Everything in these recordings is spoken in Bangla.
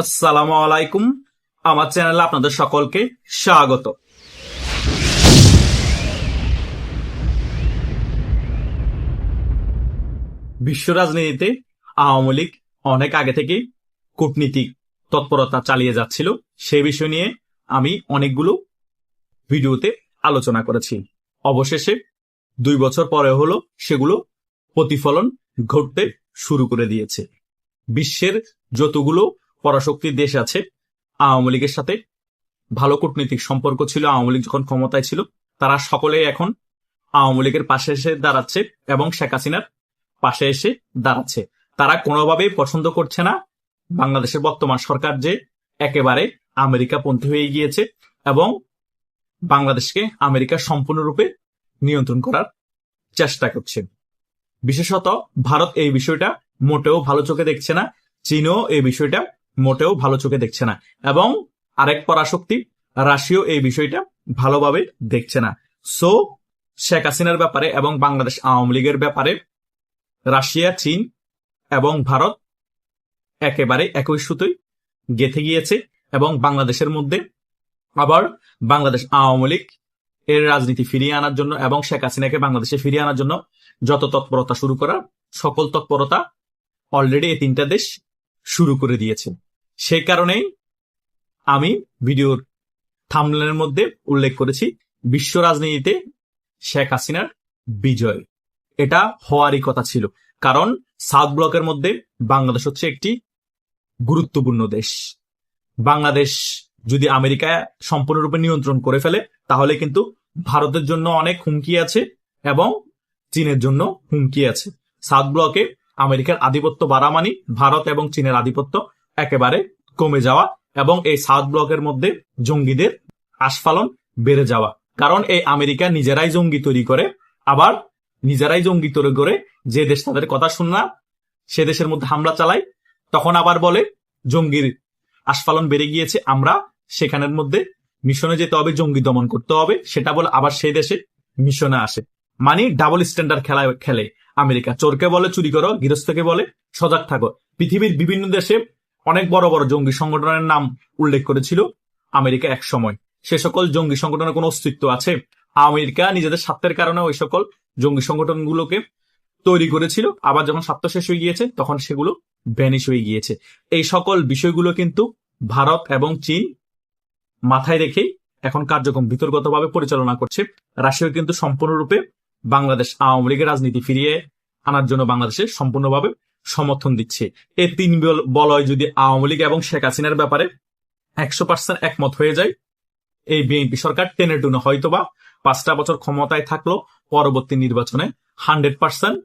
আসসালামু আলাইকুম। আমার চ্যানেলে আপনাদের সকলকে স্বাগত। বিশ্ব রাজনীতিতে আওয়ামী লীগ অনেক আগে থেকে কূটনীতিক তৎপরতা চালিয়ে যাচ্ছিল। সেই বিষয় নিয়ে আমি অনেকগুলো ভিডিওতে আলোচনা করেছি। অবশেষে 2 বছর পরে হলো সেগুলো প্রতিফলন ঘটতে শুরু করে দিয়েছে। বিশ্বের যতগুলো পরাশক্তির দেশ আছে, আওয়ামী লীগের সাথে ভালো কূটনৈতিক সম্পর্ক ছিল আওয়ামী লীগ যখন ক্ষমতায় ছিল, তারা সকলেই এখন আওয়ামী লীগের পাশে এসে দাঁড়াচ্ছে এবং শেখ হাসিনার পাশে এসে দাঁড়াচ্ছে। তারা কোনোভাবেই পছন্দ করছে না বাংলাদেশের বর্তমান সরকার যে একেবারে আমেরিকাপন্থী হয়ে গিয়েছে এবং বাংলাদেশকে আমেরিকা সম্পূর্ণরূপে নিয়ন্ত্রণ করার চেষ্টা করছে। বিশেষত ভারত এই বিষয়টা মোটেও ভালো চোখে দেখছে না, চীনও এই বিষয়টা মোটেও ভালো চোখে দেখছে না, এবং আরেক পরাশক্তি রাশিয়াও এই বিষয়টা ভালোভাবে দেখছে না। সো শেখ হাসিনার ব্যাপারে এবং বাংলাদেশ আওয়ামী লীগের ব্যাপারে রাশিয়া, চীন এবং ভারত একেবারে একই সুতোয় গেঁথে গিয়েছে এবং বাংলাদেশের মধ্যে আবার বাংলাদেশ আওয়ামী লীগ এর রাজনীতি ফিরিয়ে আনার জন্য এবং শেখ হাসিনাকে বাংলাদেশে ফিরিয়ে আনার জন্য যত তৎপরতা শুরু করা, সকল তৎপরতা অলরেডি এই 3টা দেশ শুরু করে দিয়েছে। সেই কারণেই আমি ভিডিওর থাম্বনেলের মধ্যে উল্লেখ করেছি বিশ্ব রাজনীতিতে শেখ হাসিনার বিজয়। এটা হওয়ারই কথা ছিল, কারণ সাউথ ব্লকের মধ্যে বাংলাদেশ হচ্ছে একটি গুরুত্বপূর্ণ দেশ। বাংলাদেশ যদি আমেরিকা সম্পূর্ণরূপে নিয়ন্ত্রণ করে ফেলে তাহলে কিন্তু ভারতের জন্য অনেক হুমকি আছে এবং চীনের জন্য হুমকি আছে। সাউথ ব্লকে আমেরিকার আধিপত্য বাড়া মানে ভারত এবং চীনের আধিপত্য একেবারে কমে যাওয়া এবং এই সাউথ ব্লকের মধ্যে জঙ্গিদের আস্ফালন বেড়ে যাওয়া। কারণ এই আমেরিকা নিজেরাই জঙ্গি তৈরি করে, আবার নিজেরাই জঙ্গি তৈরি করে যে দেশ তাদের কথা শুনে না সে দেশের মধ্যে হামলা চালায়, তখন আবার বলে জঙ্গির আস্ফালন বেড়ে গিয়েছে, আমরা সেখানের মধ্যে মিশনে যেতে হবে, জঙ্গি দমন করতে হবে, সেটা বলে আবার সেই দেশে মিশনে আসে। মানে ডাবল স্ট্যান্ডার্ড খেলে আমেরিকা। চোরকে বলে চুরি করো, গৃহস্থকে বলে সজাগ থাকো। পৃথিবীর বিভিন্ন দেশে অনেক বড় বড় জঙ্গি সংগঠনের নাম উল্লেখ করেছিল আমেরিকা এক সময়। সে সকল জঙ্গি সংগঠনের কোনো অস্তিত্ব আছে? আমেরিকা নিজেদের স্বার্থের কারণে ওই সকল জঙ্গি সংগঠনগুলোকে তৈরি করেছিল, আবার যখন স্বার্থ শেষ হয়ে গিয়েছে তখন সেগুলো ভ্যানিশ হয়ে গিয়েছে। এই সকল বিষয়গুলো কিন্তু ভারত এবং চীন মাথায় রেখেই এখন কার্যক্রম বিতর্কতভাবে পরিচালনা করছে। রাশিয়া কিন্তু সম্পূর্ণরূপে বাংলাদেশ আওয়ামী লীগের রাজনীতি ফিরিয়ে আনার জন্য বাংলাদেশে সম্পূর্ণভাবে সমর্থন দিচ্ছে। এই 3 বলয় যদি আওয়ামী লীগ এবং শেখ হাসিনার ব্যাপারে 100% একমত হয়ে যায়, এই বিএনপি সরকার টেনে টুনে হয়তোবা 5টা বছর ক্ষমতায় থাকলো, পরবর্তী নির্বাচনে 100%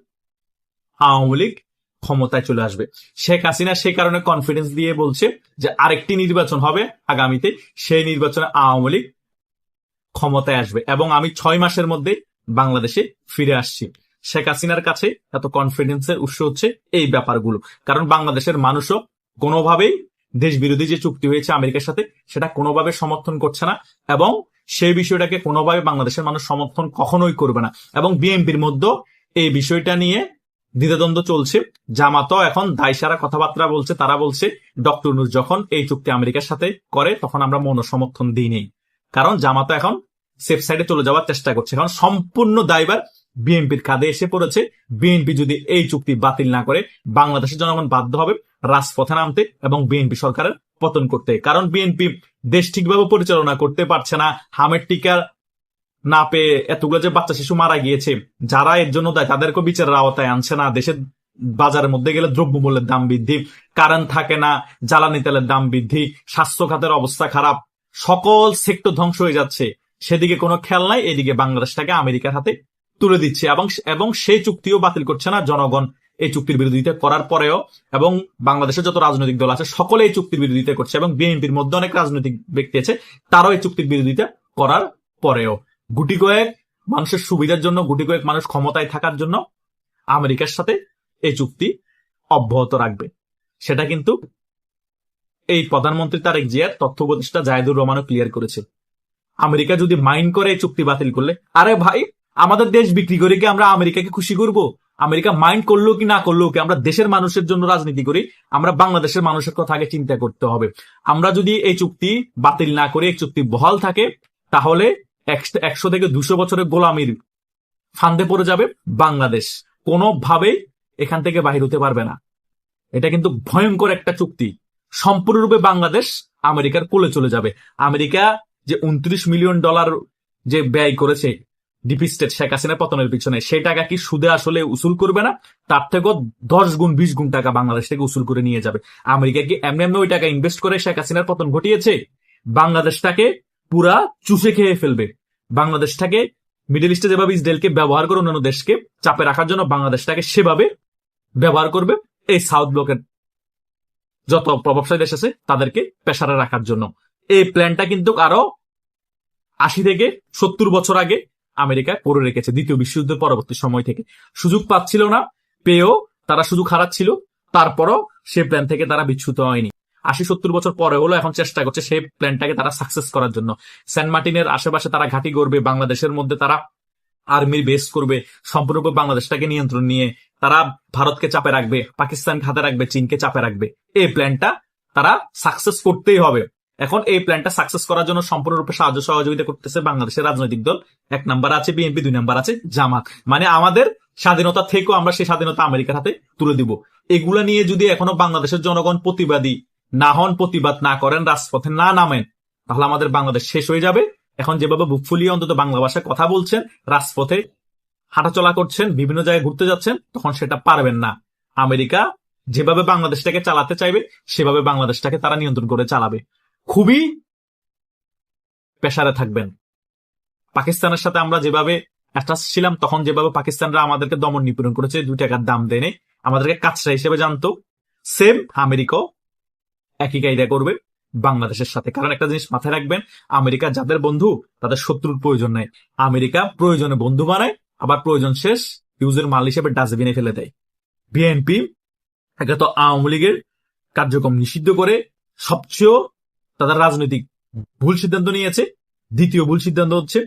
আওয়ামী লীগ ক্ষমতায় চলে আসবে। শেখ হাসিনা সেই কারণে কনফিডেন্স দিয়ে বলছে যে আরেকটি নির্বাচন হবে আগামীতে, সেই নির্বাচনে আওয়ামী লীগ ক্ষমতায় আসবে এবং আমি 6 মাসের মধ্যে বাংলাদেশে ফিরে আসছি। শেখ হাসিনার কাছে এত কনফিডেন্সের উৎস হচ্ছে এই ব্যাপারগুলো, কারণ বাংলাদেশের মানুষও কোনোভাবেই দেশ বিরোধী যে চুক্তি হয়েছে আমেরিকার সাথে সেটা কোনোভাবে সমর্থন করছে না এবং সেই বিষয়টাকে কোনোভাবে বাংলাদেশের মানুষ সমর্থন কখনোই করবে না। এবং বিএনপির মধ্যে এই বিষয়টা নিয়ে দ্বিধাদ্বন্দ্ব চলছে। জামাতও এখন দায়সারা কথাবার্তা বলছে, তারা বলছে ডক্টর ইউনূস যখন এই চুক্তি আমেরিকার সাথে করে তখন আমরা মৌন সমর্থন দিই নেই, কারণ জামাতও এখন সেফ সাইডে চলে যাওয়ার চেষ্টা করছে। কারণ সম্পূর্ণ দায়ভার বিএনপির কাঁধে এসে পড়েছে। বিএনপি যদি এই চুক্তি বাতিল না করে বাংলাদেশের জনগণ বাধ্য হবে রাজপথে নামতে এবং বিএনপি সরকারের পতন করতে, কারণ বিএনপি দেশ ঠিকভাবে পরিচালনা করতে পারছে না। হামের টিকা না পেয়ে এতগুলো যে বাচ্চা শিশু মারা গিয়েছে, যারা এর জন্য দায় তাদেরকে বিচারের আওতায় আনছে না। দেশের বাজারের মধ্যে গেলে দ্রব্যমূল্যের দাম বৃদ্ধি, কারেন্ট থাকে না, জ্বালানি তেলের দাম বৃদ্ধি, স্বাস্থ্য খাতের অবস্থা খারাপ, সকল সেক্টর ধ্বংস হয়ে যাচ্ছে। সেদিকে কোনো খেয়াল নাই, এদিকে বাংলাদেশটাকে আমেরিকার হাতে তুলে দিচ্ছে এবং সেই চুক্তিও বাতিল করছে না জনগণ। এই চুক্তির বিরোধিতা করার পরেও এবং বাংলাদেশের যত রাজনৈতিক দল আছে সকলে এই চুক্তির বিরোধিতা করছে এবং বিএনপির মধ্যে অনেক রাজনৈতিক ব্যক্তি আছে তারাও এই চুক্তির বিরোধিতা করার পরেও গুটি কয়েক মানুষের সুবিধার জন্য, গুটি কয়েক মানুষ ক্ষমতায় থাকার জন্য আমেরিকার সাথে এই চুক্তি অব্যাহত রাখবে। সেটা কিন্তু এই প্রধানমন্ত্রী তারেক জিয়ার তথ্য উপদেষ্টা জায়েদুর রহমানও ক্লিয়ার করেছে। আমেরিকা যদি মাইন্ড করে এই চুক্তি বাতিল করলে, আরে ভাই আমাদের দেশ বিক্রি করে কি আমরা আমেরিকাকে খুশি করব? আমেরিকা মাইন্ড করলো কি না করলো কি, আমরা দেশের মানুষের জন্য রাজনীতি করি, আমরা বাংলাদেশের মানুষের কথা আগে চিন্তা করতে হবে। আমরা যদি এই চুক্তি বাতিল না করি, এই চুক্তি বহাল থাকে, তাহলে 100 থেকে 200 বছরের গোলামির ফান্দে পড়ে যাবে বাংলাদেশ, কোনোভাবেই এখান থেকে বাহির হতে পারবে না। এটা কিন্তু ভয়ঙ্কর একটা চুক্তি। সম্পূর্ণরূপে বাংলাদেশ আমেরিকার কোলে চলে যাবে। আমেরিকা যে $29 মিলিয়ন যে ব্যয় করেছে ডিপ স্টেট শেখ হাসিনা পতনের পিছনে, সেই টাকা কি সুদে আসলে উসুল করবে না? তার থেকেও 10 গুণ 20 গুণ টাকা বাংলাদেশ থেকে উসুল করে নিয়ে যাবে। আমেরিকা কি এমনি এমনি ওই টাকা ইনভেস্ট করে শেখ হাসিনার পতন ঘটিয়েছে? বাংলাদেশটাকে পুরা চুষে খেয়ে ফেলবে। বাংলাদেশটাকে মিডল ইস্টে যেভাবে ইসরায়েলকে ব্যবহার করে অন্যান্য দেশকে চাপে রাখার জন্য, বাংলাদেশটাকে সেভাবে ব্যবহার করবে এই সাউথ ব্লকের যত প্রভাবশালী দেশ আছে তাদেরকে পেশারে রাখার জন্য। এই প্ল্যানটা কিন্তু আরো 80 থেকে 70 বছর আগে আমেরিকা করে রেখেছে। দ্বিতীয় বিশ্বযুদ্ধের পরবর্তী সময় থেকে সুযোগ পাচ্ছিল না, পেয়েও তারা সুযোগ হারাচ্ছিল, তারপরও সে প্ল্যান থেকে তারা বিচ্যুত হয়নি। 80-70 বছর পরে হলো এখন চেষ্টা করছে সেই প্ল্যানটাকে তারা সাকসেস করার জন্য। সেন্ট মার্টিনের আশেপাশে তারা ঘাঁটি করবে, বাংলাদেশের মধ্যে তারা আর্মির বেস করবে, সম্পূর্ণ বাংলাদেশটাকে নিয়ন্ত্রণ নিয়ে তারা ভারতকে চাপে রাখবে, পাকিস্তান হাতে রাখবে, চীনকে চাপে রাখবে। এই প্ল্যানটা তারা সাকসেস করতেই হবে। এখন এই প্ল্যানটা সাকসেস করার জন্য সম্পূর্ণরূপে সাহায্য সহযোগিতা করতেছে বাংলাদেশের রাজনৈতিক দল। 1 নাম্বার আছে বিএনপি, 2 নাম্বার আছে জামাত। মানে আমাদের স্বাধীনতা থেকেও আমরা সেই স্বাধীনতা আমেরিকার হাতে তুলে দিব। এগুলা নিয়ে যদি এখনো বাংলাদেশের জনগণ প্রতিবাদী না হন, প্রতিবাদ না করেন, রাজপথে না নামেন, তাহলে আমাদের বাংলাদেশ শেষ হয়ে যাবে। এখন যেভাবে বুক ফুলিয়ে অন্তত বাংলা ভাষায় কথা বলছেন, রাজপথে হাঁটাচলা করছেন, বিভিন্ন জায়গায় ঘুরতে যাচ্ছেন, তখন সেটা পারবেন না। আমেরিকা যেভাবে বাংলাদেশটাকে চালাতে চাইবে সেভাবে বাংলাদেশটাকে তারা নিয়ন্ত্রণ করে চালাবে। খুবই পেশারে থাকবেন। পাকিস্তানের সাথে আমরা যেভাবে অ্যাটাচ ছিলাম, তখন যেভাবে পাকিস্তানরা আমাদেরকে দমন নিপীড়ন করেছে, 2 টাকার দাম দেনে আমাদেরকে কাঁচরা হিসেবে জানতো, সেম আমেরিকাও একই কায়দা করবে বাংলাদেশের সাথে। কারণ একটা জিনিস মাথায় রাখবেন, আমেরিকা যাদের বন্ধু তাদের শত্রুর প্রয়োজন নেই। আমেরিকা প্রয়োজনে বন্ধু বানায়, আবার প্রয়োজন শেষ ইউজের মাল হিসেবে ডাস্টবিনে ফেলে দেয়। বিএনপি একে তো আওয়ামী লীগের কার্যক্রম নিষিদ্ধ করে সবচেয়ে তাদের রাজনৈতিক ভুল সিদ্ধান্ত নিয়েছে। দ্বিতীয় ভুল সিদ্ধান্ত হচ্ছে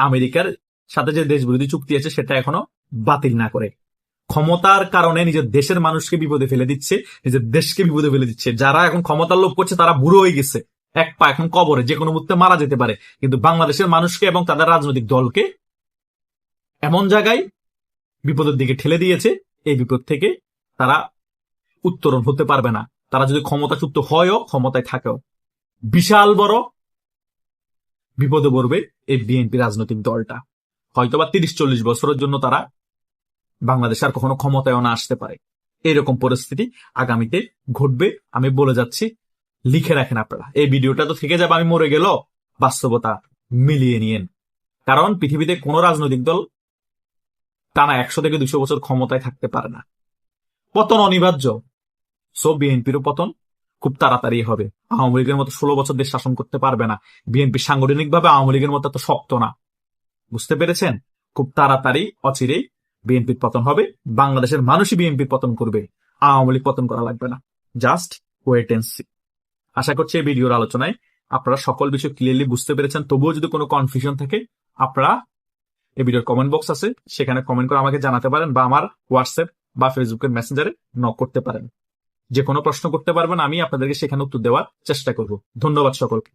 আমেরিকার সাথে যে দেশ বিরোধী চুক্তি আছে সেটা এখনো বাতিল না করে ক্ষমতার কারণে নিজের দেশের মানুষকে বিপদে ফেলে দিচ্ছে, নিজের দেশকে বিপদে ফেলে দিচ্ছে। যারা এখন ক্ষমতার লোভ করছে তারা বুড়ো হয়ে গেছে, এক পা এখন কবরে, যে কোনো মুহূর্তে মারা যেতে পারে। কিন্তু বাংলাদেশের মানুষকে এবং তাদের রাজনৈতিক দলকে এমন জায়গায় বিপদের দিকে ঠেলে দিয়েছে, এই বিপদ থেকে তারা উত্তরণ হতে পারবে না। তারা যদি ক্ষমতাচ্যুত হয়ও, ক্ষমতায় থাকেও, বিশাল বড় বিপদে পড়বে এই বিএনপি রাজনৈতিক দলটা। হয়তোবা 30-40 বছরের জন্য তারা বাংলাদেশ আর কখনো ক্ষমতায়ও না আসতে পারে। এরকম পরিস্থিতি আগামীতে ঘটবে, আমি বলে যাচ্ছি। লিখে রাখেন আপনারা, এই ভিডিওটা তো থেকে যাবে আমি মরে গেল, বাস্তবতা মিলিয়ে নিয়েন। কারণ পৃথিবীতে কোন রাজনৈতিক দল টানা 100 থেকে 200 বছর ক্ষমতায় থাকতে পারে না। পতন অনিবার্য। সো বিএনপিরও পতন খুব তাড়াতাড়ি হবে। আওয়ামী লীগের মতো 16 বছর দেশ শাসন করতে পারবে না। বিএনপি সাংগঠনিকভাবে আওয়ামী লীগের মতো এত শক্ত না। বুঝতে পেরেছেন? খুব তাড়াতাড়ি অচিরেই বিএনপির পতন হবে। বাংলাদেশের মানুষই বিএনপির পতন করবে, আওয়ামী লীগ পতন করা লাগবে না। Just wait and see. আশা করছি এই ভিডিওর আলোচনায় আপনারা সকল বিষয় ক্লিয়ারলি বুঝতে পেরেছেন। তবুও যদি কোনো কনফিউশন থাকে, আপনারা এই ভিডিওর কমেন্ট বক্স আছে, সেখানে কমেন্ট করে আমাকে জানাতে পারেন, বা আমার হোয়াটসঅ্যাপ বা ফেসবুকের মেসেঞ্জারে নক করতে পারেন। যে কোনো প্রশ্ন করতে পারবেন, আমি আপনাদেরকে সেখানে উত্তর দেওয়ার চেষ্টা করব। ধন্যবাদ সকলকে।